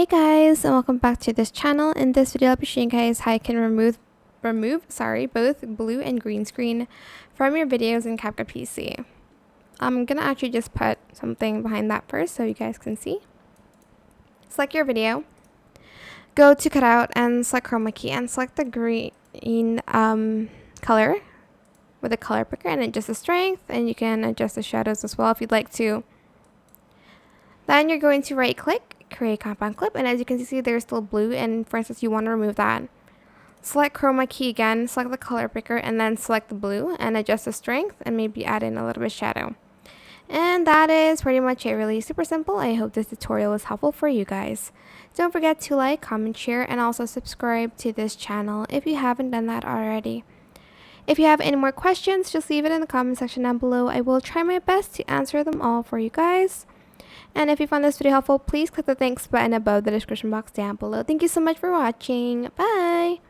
Hey guys, and welcome back to this channel. In this video I'll be showing you guys how you can remove both blue and green screen from your videos in CapCut PC. I'm gonna actually just put something behind that first so you guys can see. Select your video, go to cutout and select Chroma key and select the green color with the color picker and adjust the strength, and you can adjust the shadows as well if you'd like to. Then you're going to right click, create compound clip, and as you can see there's still blue, and for instance you want to remove that. Select Chroma key again, select the color picker, and then select the blue and adjust the strength and maybe add in a little bit of shadow. And that is pretty much it. Really super simple. I hope this tutorial was helpful for you guys. Don't forget to like, comment, share, and also subscribe to this channel if you haven't done that already. If you have any more questions, just leave it in the comment section down below. I will try my best to answer them all for you guys. And if you found this video helpful, please click the thanks button above the description box down below. Thank you so much for watching. Bye!